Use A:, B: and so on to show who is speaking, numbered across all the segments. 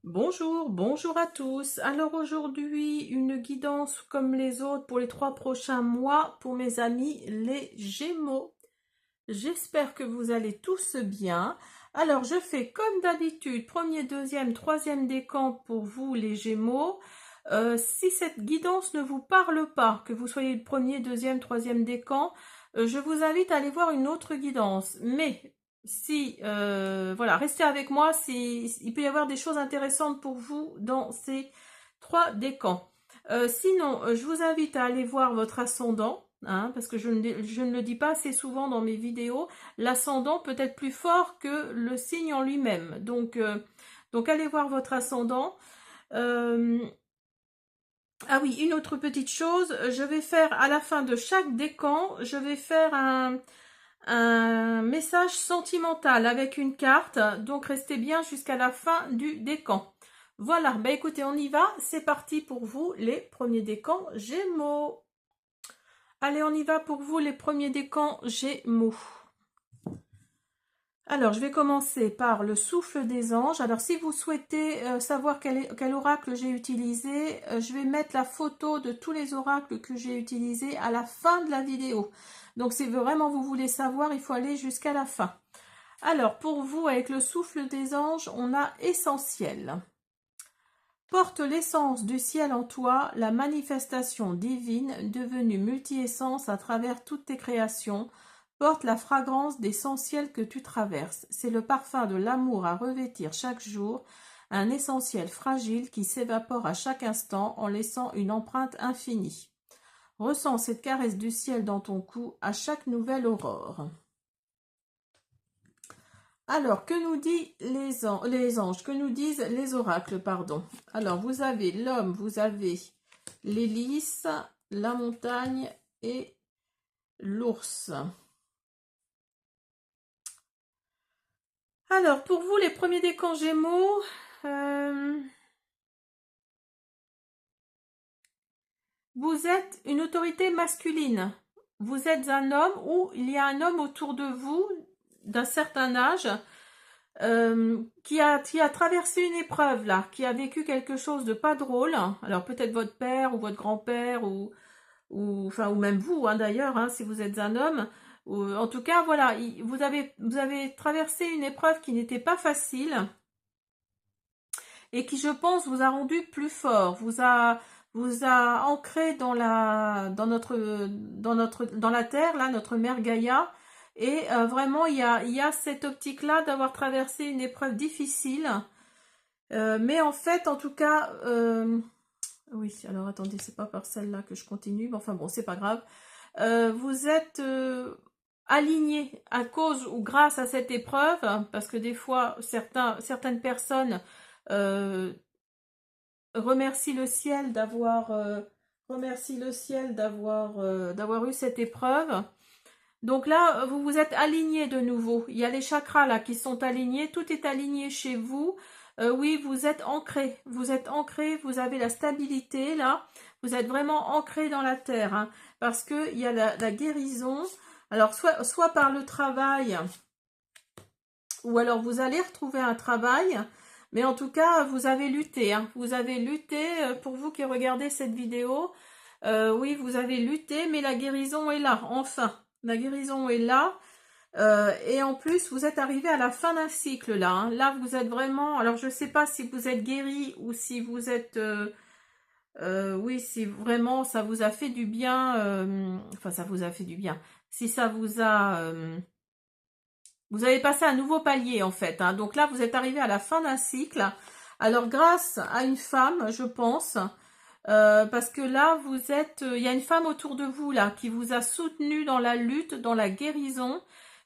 A: Bonjour, bonjour à tous. Alors aujourd'hui, une guidance comme les autres pour les 3 prochains mois pour mes amis les Gémeaux. J'espère que vous allez tous bien. Alors je fais comme d'habitude, premier, deuxième, troisième décan pour vous les Gémeaux. Si cette guidance ne vous parle pas, que vous soyez le premier, deuxième, troisième décan, je vous invite à aller voir une autre guidance. Mais si, voilà, restez avec moi, il peut y avoir des choses intéressantes pour vous dans ces 3 décans. Sinon, je vous invite à aller voir votre ascendant, hein, parce que je ne le dis pas assez souvent dans mes vidéos. L'ascendant peut être plus fort que le signe en lui-même. Donc allez voir votre ascendant. Euh, ah oui, une autre petite chose, je vais faire à la fin de chaque décan, je vais faire un message sentimental avec une carte, donc restez bien jusqu'à la fin du décan. Voilà, bah écoutez, on y va, c'est parti pour vous les premiers décans Gémeaux. Allez, on y va pour vous les premiers décans Gémeaux. Alors, je vais commencer par le souffle des anges. Alors, si vous souhaitez savoir quel oracle j'ai utilisé, je vais mettre la photo de tous les oracles que j'ai utilisés à la fin de la vidéo. Donc, si vraiment vous voulez savoir, il faut aller jusqu'à la fin. Alors, pour vous, avec le souffle des anges, on a essentiel. Porte l'essence du ciel en toi, la manifestation divine devenue multi-essence à travers toutes tes créations. Porte la fragrance d'essentiel que tu traverses. C'est le parfum de l'amour à revêtir chaque jour, un essentiel fragile qui s'évapore à chaque instant en laissant une empreinte infinie. Ressens cette caresse du ciel dans ton cou à chaque nouvelle aurore. Alors, que nous disent les anges, que nous disent les oracles, pardon. Alors, vous avez l'homme, vous avez l'hélice, la montagne et l'ours. Alors, pour vous, les premiers décans Gémeaux, vous êtes une autorité masculine. Vous êtes un homme ou il y a un homme autour de vous d'un certain âge qui a traversé une épreuve là, qui a vécu quelque chose de pas drôle. Alors peut-être votre père ou votre grand-père ou même vous hein, d'ailleurs, hein, si vous êtes un homme. En tout cas, voilà, vous avez traversé une épreuve qui n'était pas facile et qui, je pense, vous a rendu plus fort, vous a ancré dans la terre, là, notre mère Gaïa. Et vraiment, il y a cette optique-là d'avoir traversé une épreuve difficile. Mais en fait, en tout cas, oui, alors attendez, c'est pas par celle-là que je continue, mais enfin bon, c'est pas grave. Vous êtes aligné à cause ou grâce à cette épreuve, parce que des fois, certaines personnes euh, remercient le ciel d'avoir eu cette épreuve. Donc là, vous vous êtes aligné de nouveau. Il y a les chakras là qui sont alignés, tout est aligné chez vous. Oui, vous êtes ancré, vous avez la stabilité là, vous êtes vraiment ancré dans la terre, hein, parce que il y a la guérison. Alors soit par le travail, ou alors vous allez retrouver un travail, mais en tout cas vous avez lutté, hein, vous avez lutté. Pour vous qui regardez cette vidéo, oui, vous avez lutté, mais la guérison est là, enfin, la guérison est là. Et en plus, vous êtes arrivé à la fin d'un cycle là. Hein. Là, vous êtes vraiment. Alors, je ne sais pas si vous êtes guéri ou si vous êtes. Oui, si vraiment ça vous a fait du bien. Enfin, ça vous a fait du bien. Si ça vous a. Vous avez passé un nouveau palier en fait. Hein. Donc là, vous êtes arrivé à la fin d'un cycle. Alors, grâce à une femme, je pense. Parce que là, il y a une femme autour de vous là qui vous a soutenu dans la lutte, dans la guérison,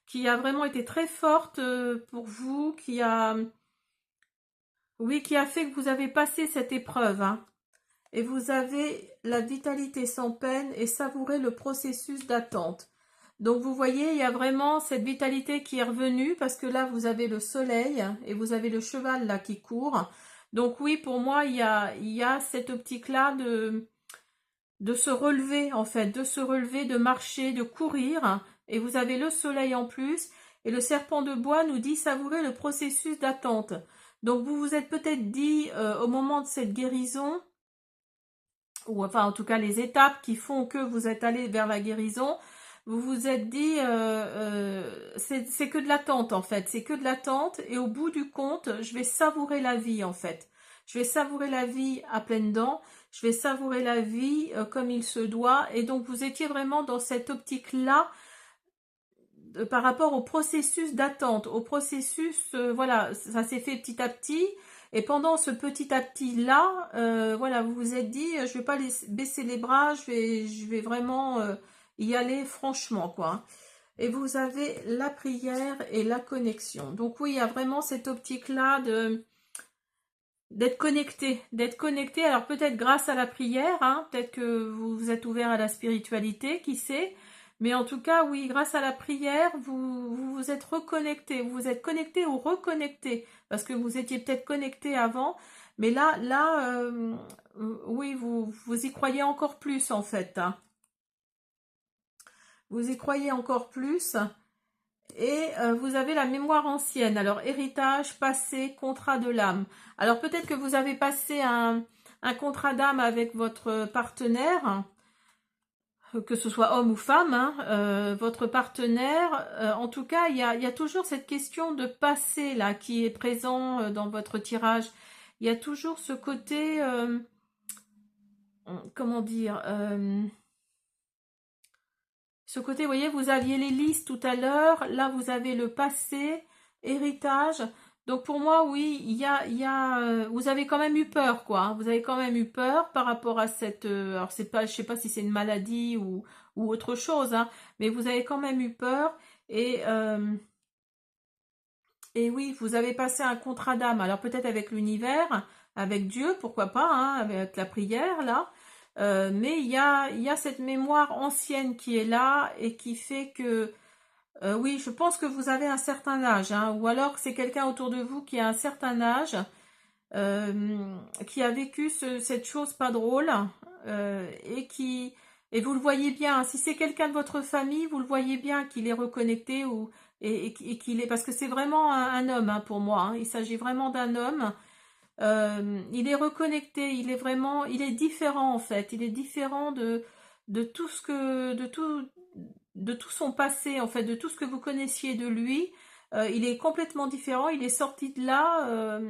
A: qui a vraiment été très forte pour vous, oui, qui a fait que vous avez passé cette épreuve, hein, et vous avez la vitalité sans peine et savouré le processus d'attente. Donc vous voyez, il y a vraiment cette vitalité qui est revenue parce que là, vous avez le soleil et vous avez le cheval là qui court. Donc oui, pour moi, il y a cette optique-là de se relever en fait, de se relever, de marcher, de courir. Et vous avez le soleil en plus. Et le serpent de bois nous dit savourer le processus d'attente. Donc vous vous êtes peut-être dit au moment de cette guérison, ou enfin en tout cas les étapes qui font que vous êtes allé vers la guérison, vous vous êtes dit c'est que de l'attente en fait, c'est que de l'attente et au bout du compte, je vais savourer la vie en fait. Je vais savourer la vie à pleines dents, je vais savourer la vie comme il se doit et donc vous étiez vraiment dans cette optique-là par rapport au processus d'attente, au processus, voilà, ça s'est fait petit à petit. Et pendant ce petit à petit là, voilà, vous vous êtes dit, je vais pas baisser les bras, je vais vraiment y aller franchement, quoi. Et vous avez la prière et la connexion. Donc oui, il y a vraiment cette optique-là de d'être connecté, d'être connecté. Alors peut-être grâce à la prière, hein, peut-être que vous vous êtes ouvert à la spiritualité, qui sait. Mais en tout cas, oui, grâce à la prière, vous vous êtes reconnecté, vous vous êtes connecté ou reconnecté, parce que vous étiez peut-être connecté avant, mais oui, vous y croyez encore plus en fait, hein. Vous y croyez encore plus. Et vous avez la mémoire ancienne. Alors, héritage, passé, contrat de l'âme. Alors, peut-être que vous avez passé un contrat d'âme avec votre partenaire, que ce soit homme ou femme, hein, votre partenaire. En tout cas, il y a toujours cette question de passé là qui est présent dans votre tirage. Il y a toujours ce côté, comment dire, ce côté, vous voyez, vous aviez les listes tout à l'heure, là vous avez le passé, héritage. Donc pour moi, oui, vous avez quand même eu peur, quoi, hein. Vous avez quand même eu peur par rapport à cette, alors c'est pas, je sais pas si c'est une maladie ou autre chose, hein, mais vous avez quand même eu peur et oui, vous avez passé un contrat d'âme. Alors peut-être avec l'univers, avec Dieu, pourquoi pas, hein, avec la prière là. Mais il y a cette mémoire ancienne qui est là et qui fait que, oui, je pense que vous avez un certain âge, hein, ou alors c'est quelqu'un autour de vous qui a un certain âge, qui a vécu cette chose pas drôle, et vous le voyez bien. Si c'est quelqu'un de votre famille, vous le voyez bien qu'il est reconnecté et qu'il est, parce que c'est vraiment un homme, hein, pour moi, hein. Il s'agit vraiment d'un homme. Il est reconnecté, il est différent en fait. Il est différent de tout ce que, de tout son passé en fait, de tout ce que vous connaissiez de lui. Il est complètement différent. Il est sorti de là.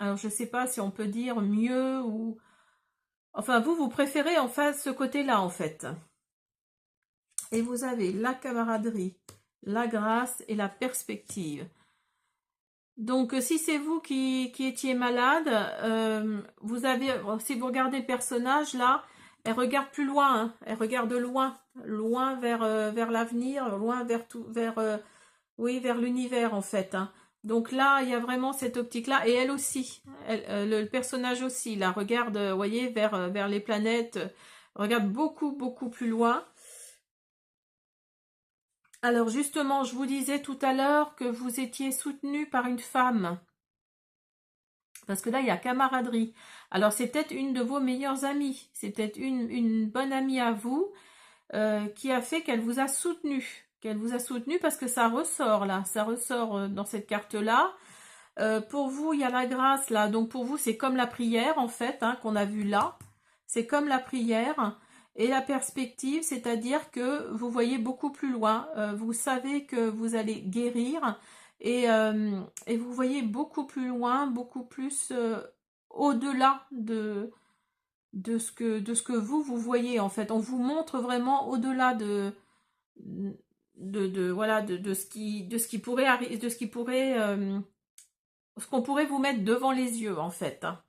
A: Alors je sais pas si on peut dire mieux ou, enfin vous préférez en fait ce côté-là en fait. Et vous avez la camaraderie, la grâce et la perspective. Donc, si c'est vous qui étiez malade, vous avez, si vous regardez le personnage là, elle regarde plus loin, hein, elle regarde loin, loin vers l'avenir, loin vers tout, oui, vers l'univers en fait, hein. Donc là, il y a vraiment cette optique-là, et elle aussi, le personnage aussi, là, regarde, vous voyez, vers les planètes, regarde beaucoup, beaucoup plus loin. Alors justement, je vous disais tout à l'heure que vous étiez soutenu par une femme. Parce que là, il y a camaraderie. Alors, c'est peut-être une de vos meilleures amies. C'est peut-être une bonne amie à vous qui a fait qu'elle vous a soutenu. Qu'elle vous a soutenu parce que ça ressort là. Ça ressort dans cette carte-là. Pour vous, il y a la grâce là. Donc, pour vous, c'est comme la prière en fait, hein, qu'on a vu là. C'est comme la prière. Et la perspective, c'est-à-dire que vous voyez beaucoup plus loin. Vous savez que vous allez guérir. Et vous voyez beaucoup plus loin, beaucoup plus au-delà de ce que vous voyez en fait. On vous montre vraiment au-delà voilà, de ce qui pourrait arriver, de ce qui pourrait, ce qu'on pourrait vous mettre devant les yeux en fait, hein.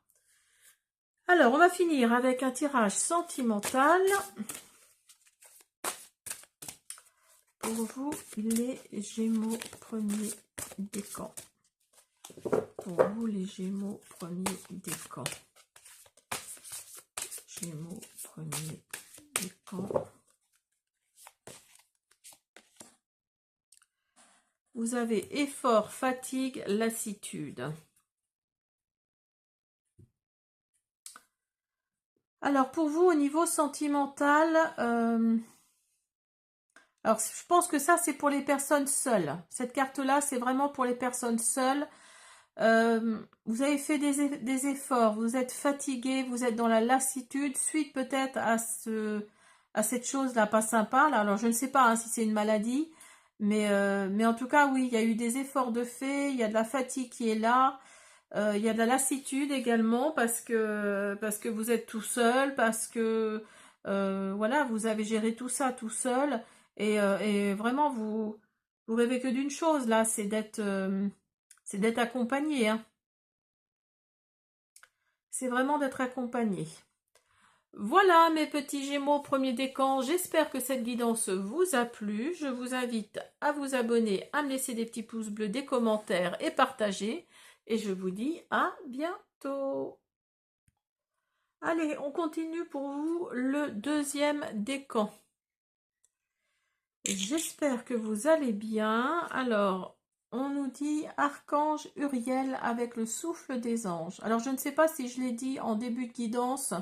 A: Alors, on va finir avec un tirage sentimental. Pour vous, les Gémeaux, premier décan. Pour vous, les Gémeaux, premier décan. Gémeaux, premier décan. Vous avez effort, fatigue, lassitude. Alors, pour vous, au niveau sentimental, Alors, je pense que ça, c'est pour les personnes seules. Cette carte-là, c'est vraiment pour les personnes seules. Vous avez fait des efforts, vous êtes fatigué, vous êtes dans la lassitude, suite peut-être à cette chose-là pas sympa. Là. Alors, je ne sais pas hein, si c'est une maladie, mais en tout cas, oui, il y a eu des efforts de fait, il y a de la fatigue qui est là. Il y a de la lassitude également parce que vous êtes tout seul, parce que voilà, vous avez géré tout ça tout seul et vraiment vous rêvez que d'une chose là, c'est d'être accompagné, hein. C'est vraiment d'être accompagné. Voilà mes petits Gémeaux premier décan, j'espère que cette guidance vous a plu. Je vous invite à vous abonner, à me laisser des petits pouces bleus, des commentaires et partager. Et je vous dis à bientôt. Allez, on continue pour vous le deuxième décan. J'espère que vous allez bien. Alors, on nous dit Archange Uriel avec le souffle des anges. Alors, je ne sais pas si je l'ai dit en début de guidance.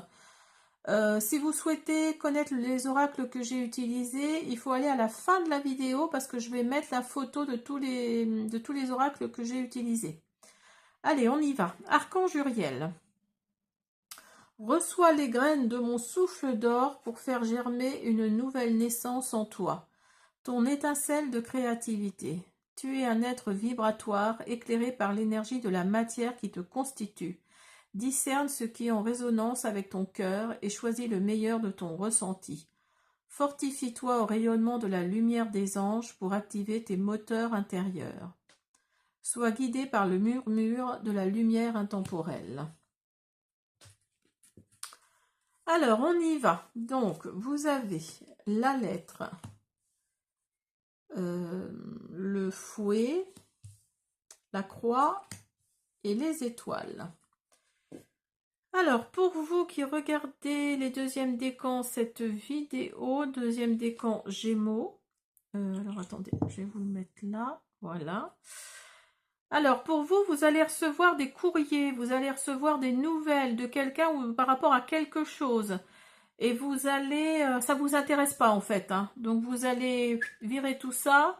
A: Si vous souhaitez connaître les oracles que j'ai utilisés, il faut aller à la fin de la vidéo parce que je vais mettre la photo de tous les oracles que j'ai utilisés. Allez, on y va. Archange Uriel. Reçois les graines de mon souffle d'or pour faire germer une nouvelle naissance en toi. Ton étincelle de créativité. Tu es un être vibratoire éclairé par l'énergie de la matière qui te constitue. Discerne ce qui est en résonance avec ton cœur et choisis le meilleur de ton ressenti. Fortifie-toi au rayonnement de la lumière des anges pour activer tes moteurs intérieurs. Sois guidé par le murmure de la lumière intemporelle. Alors, on y va. Donc, vous avez la lettre, le fouet, la croix et les étoiles. Alors, pour vous qui regardez les deuxièmes décans, cette vidéo, deuxième décan Gémeaux. Alors, attendez, je vais vous le mettre là. Voilà. Alors, pour vous, vous allez recevoir des courriers, vous allez recevoir des nouvelles de quelqu'un ou par rapport à quelque chose. Et vous allez, ça vous intéresse pas en fait, hein. Donc vous allez virer tout ça.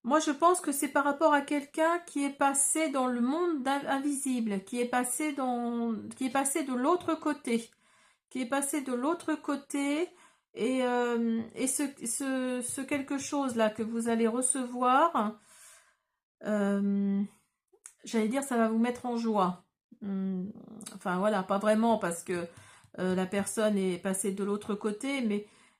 A: Moi je pense que c'est par rapport à quelqu'un qui est passé dans le monde invisible, qui est passé de l'autre côté, et ce quelque chose là que vous allez recevoir, j'allais dire ça va vous mettre en joie. Enfin voilà, pas vraiment parce que la personne est passée de l'autre côté,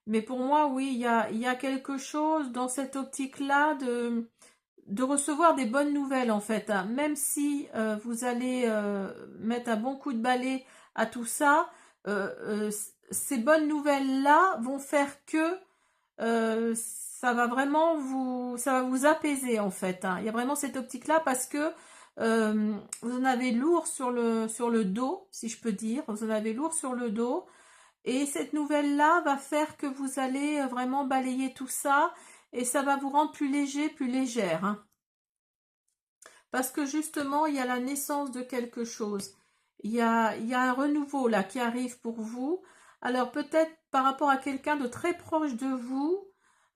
A: mais pour moi, oui, il y a quelque chose dans cette optique-là de recevoir des bonnes nouvelles en fait, hein. Même si vous allez mettre un bon coup de balai à tout ça, ces bonnes nouvelles-là vont faire que ça va vous apaiser en fait, hein. Il y a vraiment cette optique-là parce que vous en avez lourd sur le dos, si je peux dire. Vous en avez lourd sur le dos. Et cette nouvelle-là va faire que vous allez vraiment balayer tout ça. Et ça va vous rendre plus léger, plus légère, hein. Parce que justement, il y a la naissance de quelque chose. Il y a un renouveau là qui arrive pour vous. Alors peut-être par rapport à quelqu'un de très proche de vous.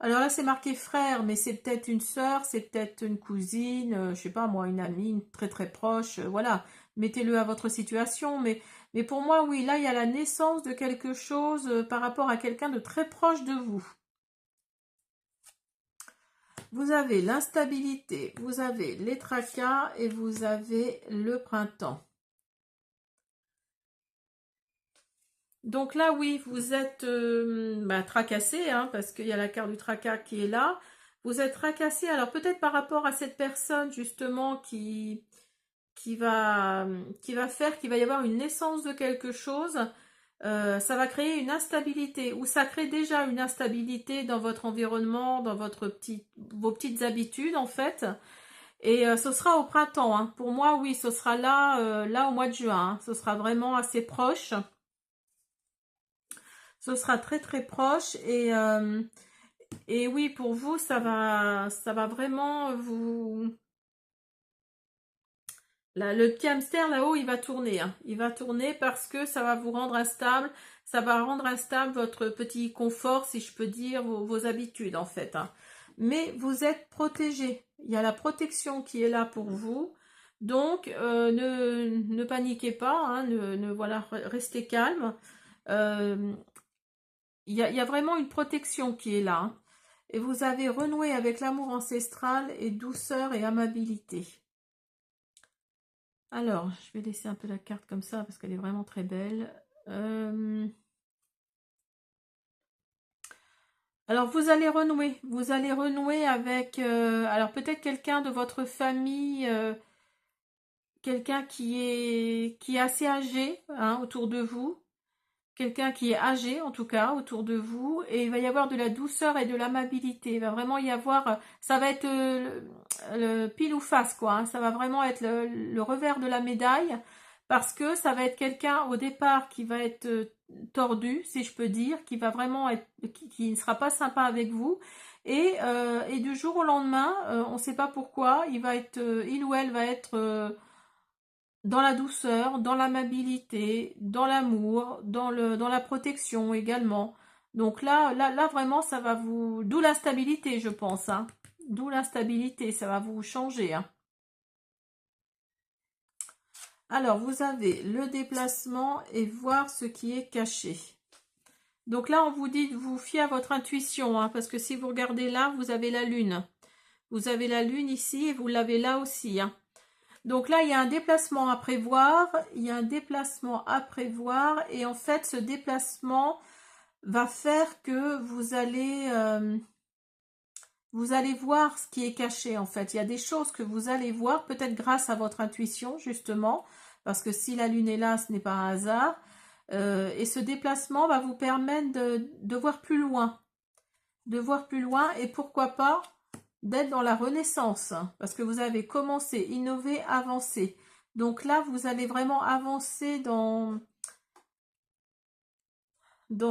A: Alors là, c'est marqué frère, mais c'est peut-être une sœur, c'est peut-être une cousine, je sais pas moi, une amie, une très très proche, voilà. Mettez-le à votre situation, mais pour moi, oui, là, il y a la naissance de quelque chose par rapport à quelqu'un de très proche de vous. Vous avez l'instabilité, vous avez les tracas et vous avez le printemps. Donc là, oui, vous êtes tracassé, hein, parce qu'il y a la carte du tracas qui est là. Vous êtes tracassé, alors peut-être par rapport à cette personne justement qui va faire qu'il va y avoir une naissance de quelque chose. Ça va créer une instabilité, ou ça crée déjà une instabilité dans votre environnement, dans vos petites habitudes en fait. Et ce sera au printemps, hein. Pour moi, oui, ce sera là au mois de juin, hein. Ce sera vraiment assez proche. Ce sera très très proche et oui, pour vous, ça va vraiment Là, le petit hamster là-haut, il va tourner, hein. Il va tourner parce que ça va vous rendre instable. Ça va rendre instable votre petit confort, si je peux dire, vos habitudes en fait, hein. Mais vous êtes protégé. Il y a la protection qui est là pour vous. Donc, ne paniquez pas, hein, voilà, restez calme. Euh, il y a vraiment une protection qui est là, hein. Et vous avez renoué avec l'amour ancestral et douceur et amabilité. Alors, je vais laisser un peu la carte comme ça parce qu'elle est vraiment très belle. Alors, vous allez renouer avec, alors peut-être quelqu'un de votre famille, quelqu'un qui est assez âgé, hein, autour de vous. Quelqu'un qui est âgé en tout cas autour de vous, et il va y avoir de la douceur et de l'amabilité. Il va vraiment y avoir, ça va être le pile ou face quoi, hein. Ça va vraiment être le revers de la médaille parce que ça va être quelqu'un au départ qui va être tordu, si je peux dire, qui va vraiment être, qui ne sera pas sympa avec vous. Et du jour au lendemain, on ne sait pas pourquoi, il ou elle va être dans la douceur, dans l'amabilité, dans l'amour, dans la protection également. Donc là vraiment, ça va vous, d'où la stabilité, je pense, hein. D'où la stabilité, ça va vous changer, hein. Alors, vous avez le déplacement et voir ce qui est caché. Donc là, on vous dit de vous fier à votre intuition, hein, parce que si vous regardez là, vous avez la lune. Vous avez la lune ici et vous l'avez là aussi, hein. Donc là, il y a un déplacement à prévoir, il y a un déplacement à prévoir, et en fait, ce déplacement va faire que vous allez voir ce qui est caché, en fait. Il y a des choses que vous allez voir, peut-être grâce à votre intuition, justement, parce que si la lune est là, ce n'est pas un hasard. Et ce déplacement va vous permettre de voir plus loin, et pourquoi pas d'être dans la renaissance, hein, parce que vous avez commencé, innové, avancé. Donc là, vous allez vraiment avancer dans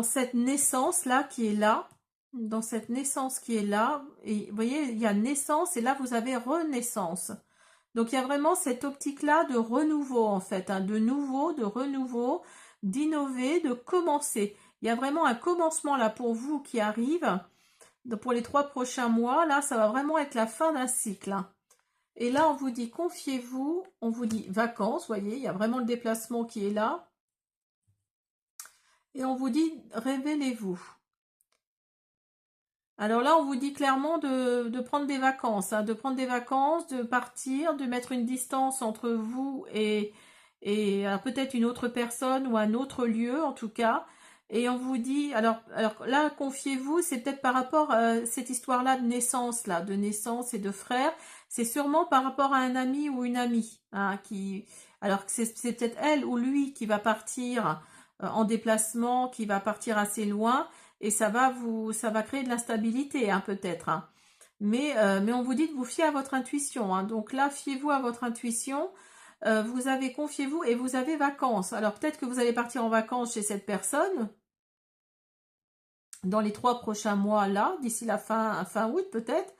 A: cette naissance-là qui est là, dans cette naissance qui est là. Et vous voyez, il y a naissance et là, vous avez renaissance. Donc il y a vraiment cette optique-là de renouveau, en fait, hein, de nouveau, de renouveau, d'innover, de commencer. Il y a vraiment un commencement là pour vous qui arrive. Donc, pour les 3 prochains mois, là, ça va vraiment être la fin d'un cycle, hein. Et là, on vous dit confiez-vous, on vous dit vacances, vous voyez, il y a vraiment le déplacement qui est là. Et on vous dit révélez-vous. Alors là, on vous dit clairement de prendre des vacances, hein, de prendre des vacances, de partir, de mettre une distance entre vous et peut-être une autre personne ou un autre lieu en tout cas. Et on vous dit, alors là, confiez-vous, c'est peut-être par rapport à cette histoire-là de naissance et de frère. C'est sûrement par rapport à un ami ou une amie, hein, alors que c'est peut-être elle ou lui qui va partir en déplacement, qui va partir assez loin. Et ça va créer de l'instabilité, hein, peut-être, hein. Mais on vous dit de vous fier à votre intuition, hein. Donc là, fiez-vous à votre intuition. Vous avez confiez-vous et vous avez vacances. Alors peut-être que vous allez partir en vacances chez cette personne dans les 3 prochains mois là, d'ici la fin août peut-être.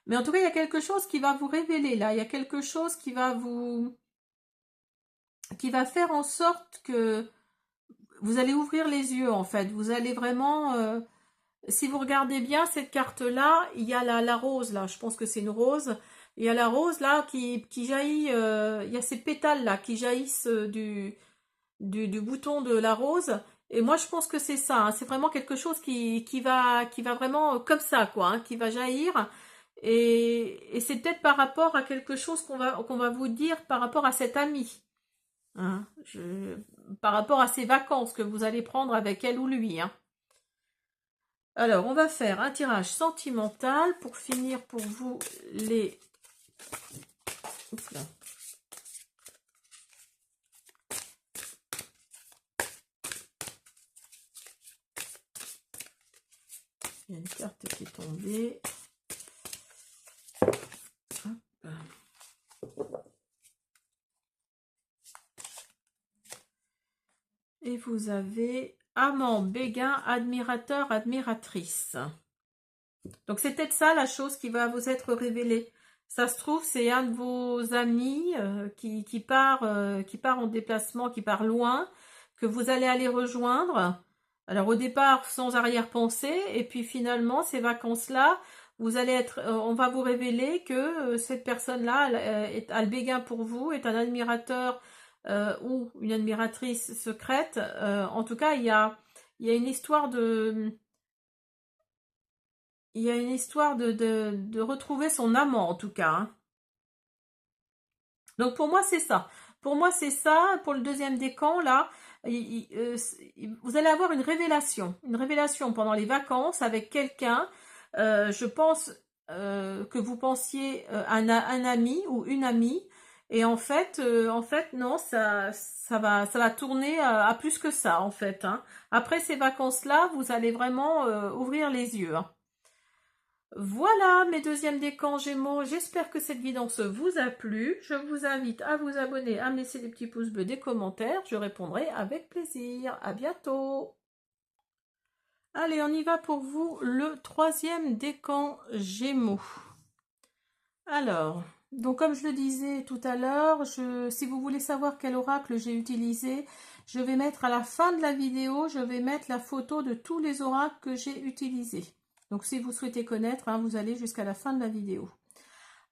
A: Mais en tout cas, il y a quelque chose qui va vous révéler là. Il y a quelque chose qui va faire en sorte que vous allez ouvrir les yeux en fait. Vous allez vraiment si vous regardez bien cette carte-là, il y a la rose là, je pense que c'est une rose. Il y a la rose là qui jaillit, il y a ces pétales là qui jaillissent du bouton de la rose. Et moi je pense que c'est ça, hein. C'est vraiment quelque chose qui va vraiment comme ça quoi, hein, qui va jaillir. Et c'est peut-être par rapport à quelque chose qu'on va vous dire par rapport à cet ami, hein. Par rapport à ces vacances que vous allez prendre avec elle ou lui, hein. Alors, on va faire un tirage sentimental pour finir pour vous les... Oups là. Il y a une carte qui est tombée. Hop. Et vous avez amant, béguin, admirateur, admiratrice. Donc c'est peut-être ça la chose qui va vous être révélée. Ça se trouve, c'est un de vos amis qui part en déplacement, qui part loin, que vous allez aller rejoindre. Alors au départ, sans arrière-pensée, et puis finalement, ces vacances-là, vous allez être, on va vous révéler que cette personne-là a le béguin pour vous, est un admirateur ou une admiratrice secrète. En tout cas, il y a une histoire de retrouver son amant, en tout cas, hein. Donc pour moi, c'est ça. Pour moi, c'est ça. Pour le deuxième décan, là, vous allez avoir une révélation. Une révélation pendant les vacances avec quelqu'un. Je pense que vous pensiez un ami ou une amie. Et en fait, non, ça va tourner à plus que ça, en fait, hein. Après ces vacances-là, vous allez vraiment ouvrir les yeux, hein. Voilà mes deuxièmes décans Gémeaux, j'espère que cette guidance vous a plu. Je vous invite à vous abonner, à me laisser des petits pouces bleus, des commentaires. Je répondrai avec plaisir. À bientôt. Allez, on y va pour vous, le troisième décan Gémeaux. Alors, donc comme je le disais tout à l'heure, si vous voulez savoir quel oracle j'ai utilisé, je vais mettre à la fin de la vidéo, je vais mettre la photo de tous les oracles que j'ai utilisés. Donc si vous souhaitez connaître, hein, vous allez jusqu'à la fin de la vidéo.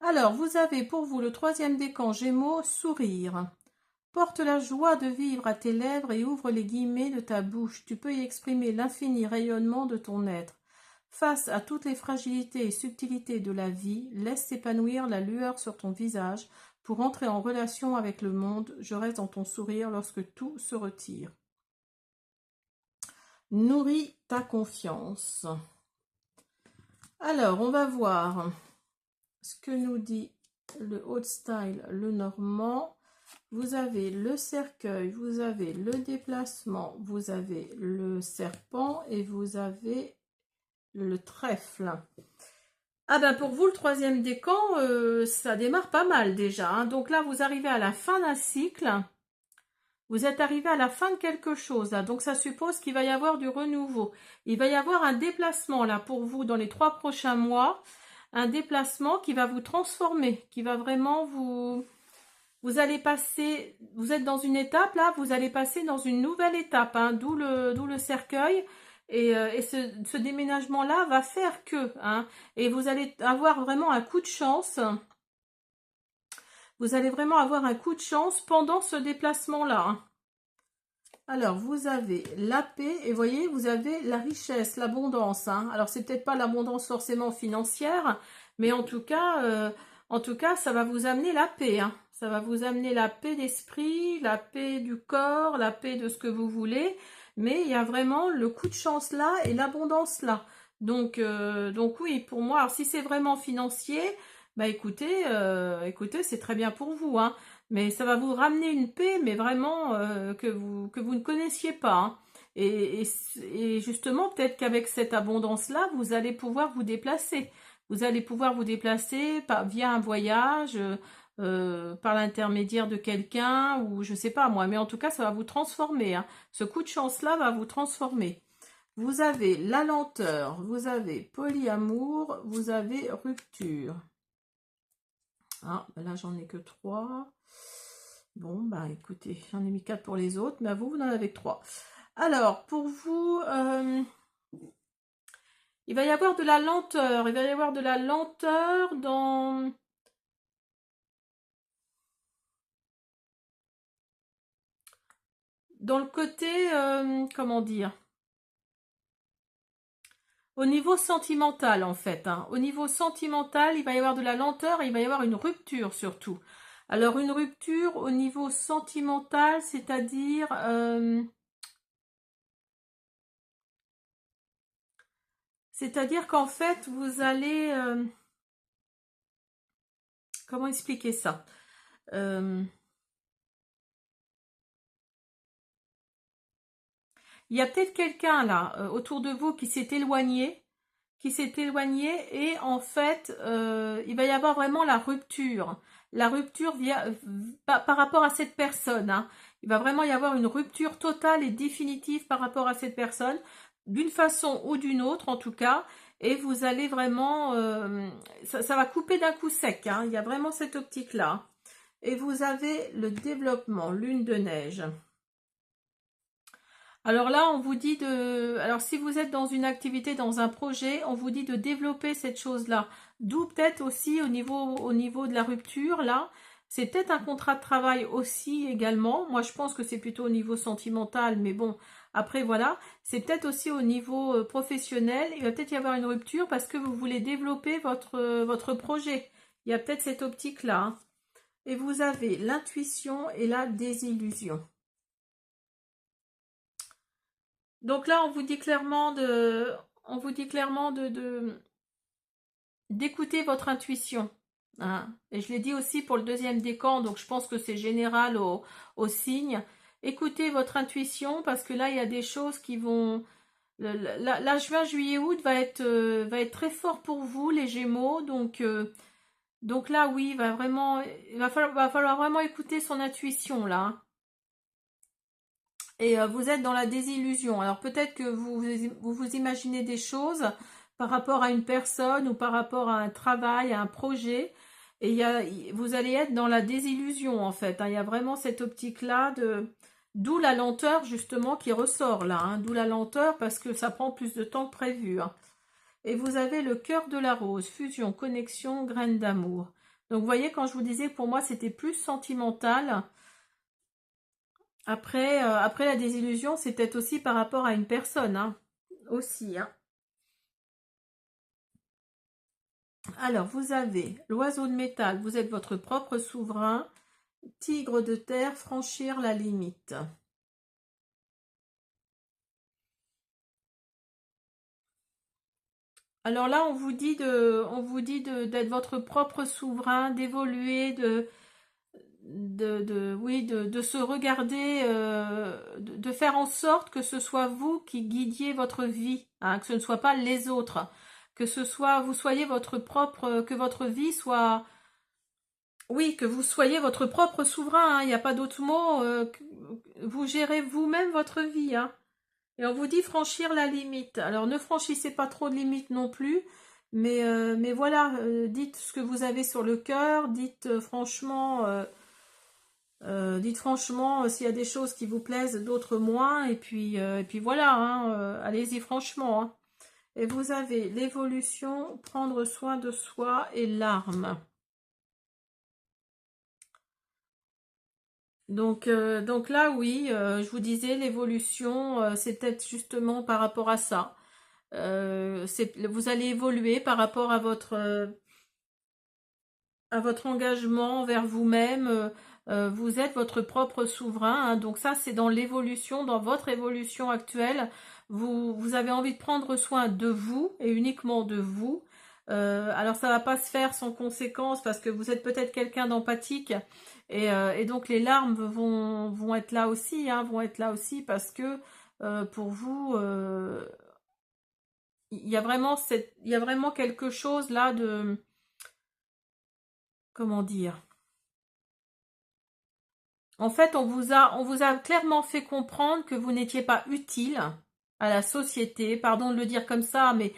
A: Alors, vous avez pour vous le troisième décan Gémeaux, sourire. Porte la joie de vivre à tes lèvres et ouvre les guillemets de ta bouche. Tu peux y exprimer l'infini rayonnement de ton être. Face à toutes les fragilités et subtilités de la vie, laisse s'épanouir la lueur sur ton visage pour entrer en relation avec le monde. Je reste dans ton sourire lorsque tout se retire. Nourris ta confiance. Alors, on va voir ce que nous dit le Old Style, le Normand. Vous avez le cercueil, vous avez le déplacement, vous avez le serpent et vous avez le trèfle. Ah ben pour vous, le troisième décan, ça démarre pas mal déjà, hein. Donc là, vous arrivez à la fin d'un cycle. Vous êtes arrivé à la fin de quelque chose, là. Donc ça suppose qu'il va y avoir du renouveau. Il va y avoir un déplacement là pour vous dans les 3 prochains mois. Un déplacement qui va vous transformer, qui va vraiment vous allez passer, vous êtes dans une étape là, vous allez passer dans une nouvelle étape, hein, d'où le cercueil. Et ce déménagement-là va faire que, hein, et vous allez avoir vraiment un coup de chance. Vous allez vraiment avoir un coup de chance pendant ce déplacement-là, hein. Alors, vous avez la paix et voyez, vous avez la richesse, l'abondance, hein. Alors, c'est peut-être pas l'abondance forcément financière, mais en tout cas, ça va vous amener la paix, hein. Ça va vous amener la paix d'esprit, la paix du corps, la paix de ce que vous voulez. Mais il y a vraiment le coup de chance là et l'abondance là. Donc oui, pour moi, alors si c'est vraiment financier, bah écoutez, c'est très bien pour vous, hein. Mais ça va vous ramener une paix, mais vraiment que vous ne connaissiez pas, hein. Et justement, peut-être qu'avec cette abondance-là, vous allez pouvoir vous déplacer. Vous allez pouvoir vous déplacer via un voyage, par l'intermédiaire de quelqu'un, ou je sais pas moi. Mais en tout cas, ça va vous transformer, hein. Ce coup de chance-là va vous transformer. Vous avez la lenteur, vous avez polyamour, vous avez rupture. Ah, là, j'en ai que 3. Bon, bah écoutez, j'en ai mis 4 pour les autres, mais à vous, vous en avez que 3. Alors, pour vous, il va y avoir de la lenteur. Il va y avoir de la lenteur dans le côté, comment dire, au niveau sentimental en fait, hein. Au niveau sentimental, il va y avoir de la lenteur et il va y avoir une rupture surtout. Alors une rupture au niveau sentimental, c'est-à-dire qu'en fait vous allez comment expliquer ça? Il y a peut-être quelqu'un là autour de vous qui s'est éloigné, et en fait il va y avoir vraiment la rupture. La rupture par rapport à cette personne, hein. Il va vraiment y avoir une rupture totale et définitive par rapport à cette personne, d'une façon ou d'une autre en tout cas. et vous allez vraiment, ça va couper d'un coup sec, hein, il y a vraiment cette optique-là. Et vous avez le développement, lune de neige. Alors là, on vous dit de... Alors si vous êtes dans une activité, dans un projet, on vous dit de développer cette chose-là. D'où peut-être aussi au niveau de la rupture, là, c'est peut-être un contrat de travail aussi également. Moi, je pense que c'est plutôt au niveau sentimental, mais bon, après, voilà. C'est peut-être aussi au niveau professionnel. Il va peut-être y avoir une rupture parce que vous voulez développer votre projet. Il y a peut-être cette optique-là, hein. Et vous avez l'intuition et la désillusion. Donc là, on vous dit clairement d'écouter votre intuition, hein. Et je l'ai dit aussi pour le deuxième décan, donc je pense que c'est général au signe. Écoutez votre intuition parce que là, il y a des choses qui vont... Là, juin, juillet, août va être très fort pour vous, les Gémeaux. Donc là, oui, va falloir vraiment écouter son intuition, là, hein. Et vous êtes dans la désillusion. Alors peut-être que vous imaginez des choses par rapport à une personne ou par rapport à un travail, à un projet. Et vous allez être dans la désillusion en fait, hein. Il y a vraiment cette optique-là d'où la lenteur justement qui ressort là, hein. D'où la lenteur parce que ça prend plus de temps que prévu, hein. Et vous avez le cœur de la rose, fusion, connexion, graine d'amour. Donc vous voyez, quand je vous disais pour moi c'était plus sentimental. Après la désillusion, c'est peut-être aussi par rapport à une personne, hein. Aussi, hein. Alors, vous avez l'oiseau de métal, vous êtes votre propre souverain. Tigre de terre, franchir la limite. Alors là, on vous dit d'être votre propre souverain, d'évoluer, oui, de se regarder, de faire en sorte que ce soit vous qui guidiez votre vie, hein, que ce ne soit pas les autres, que ce soit, vous soyez votre propre, que votre vie soit, oui, que vous soyez votre propre souverain, hein, il n'y a pas d'autre mot, vous gérez vous-même votre vie, hein. Et on vous dit franchir la limite. Alors ne franchissez pas trop de limites non plus, mais voilà, dites ce que vous avez sur le cœur, dites franchement s'il y a des choses qui vous plaisent, d'autres moins, et puis voilà, hein, allez-y franchement, hein. Et vous avez l'évolution, prendre soin de soi et l'arme. Donc là, oui, je vous disais, l'évolution, c'est peut-être justement par rapport à ça. Vous allez évoluer par rapport à votre engagement envers vous-même. Vous êtes votre propre souverain, hein. Donc ça, c'est dans l'évolution, dans votre évolution actuelle. Vous avez envie de prendre soin de vous et uniquement de vous. Alors ça va pas se faire sans conséquence parce que vous êtes peut-être quelqu'un d'empathique et donc les larmes vont être là aussi, hein, vont être là aussi parce que pour vous, il y a vraiment quelque chose là de, comment dire? En fait, on vous a clairement fait comprendre que vous n'étiez pas utile à la société. Pardon de le dire comme ça, mais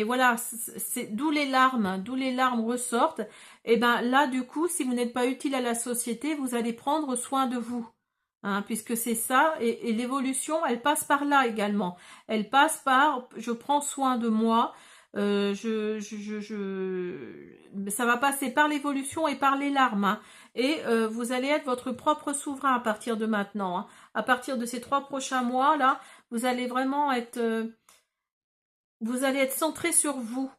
A: voilà, c'est d'où les larmes ressortent. Et ben là, du coup, si vous n'êtes pas utile à la société, vous allez prendre soin de vous, hein, puisque c'est ça. Et l'évolution, elle passe par là également. Elle passe par, je prends soin de moi. Ça va passer par l'évolution et par les larmes, hein. Et vous allez être votre propre souverain à partir de maintenant, hein. À partir de ces 3 prochains mois là, vous allez vraiment être, vous allez être centré sur vous.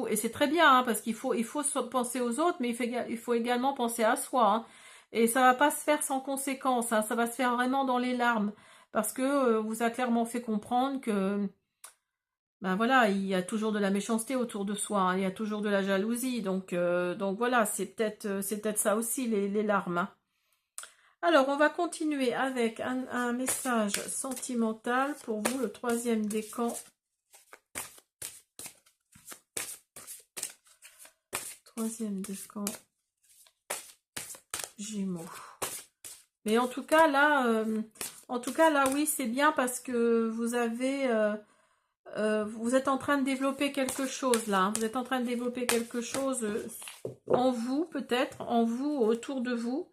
A: Et c'est très bien, hein, parce il faut penser aux autres, mais il faut également penser à soi, hein. Et ça va pas se faire sans conséquence, hein. Ça va se faire vraiment dans les larmes, parce que vous a clairement fait comprendre que ben voilà, il y a toujours de la méchanceté autour de soi, hein, il y a toujours de la jalousie, donc voilà, c'est peut-être ça aussi les larmes, hein. Alors, on va continuer avec un message sentimental pour vous, le troisième décan. Troisième décan, Gémeaux. Mais en tout cas là, oui, c'est bien parce que vous avez vous êtes en train de développer quelque chose là. Vous êtes en train de développer quelque chose en vous, peut-être, en vous, autour de vous.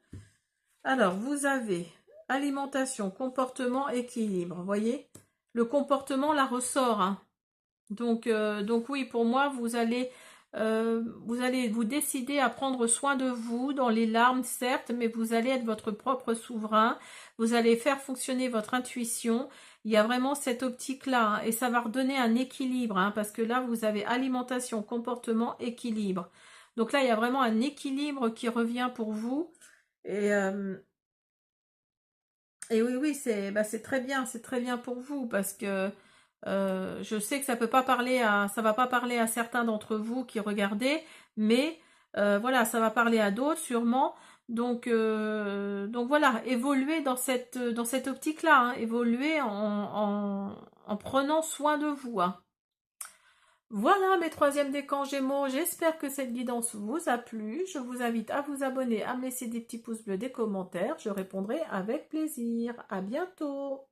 A: Alors, vous avez alimentation, comportement, équilibre. Vous voyez? Le comportement, là, ressort. Hein. Donc oui, pour moi, vous allez vous décider à prendre soin de vous dans les larmes, certes, mais vous allez être votre propre souverain. Vous allez faire fonctionner votre intuition. Il y a vraiment cette optique-là, hein, et ça va redonner un équilibre, hein, parce que là, vous avez alimentation, comportement, équilibre. Donc là, il y a vraiment un équilibre qui revient pour vous. Et, et oui, oui, c'est très bien pour vous, parce que je sais que ça peut pas parler ça va pas parler à certains d'entre vous qui regardez, mais voilà, ça va parler à d'autres sûrement. Donc voilà, évoluer dans cette optique-là, hein, évoluer en prenant soin de vous. Hein. Voilà mes troisièmes décans Gémeaux, j'espère que cette guidance vous a plu. Je vous invite à vous abonner, à me laisser des petits pouces bleus, des commentaires. Je répondrai avec plaisir. À bientôt.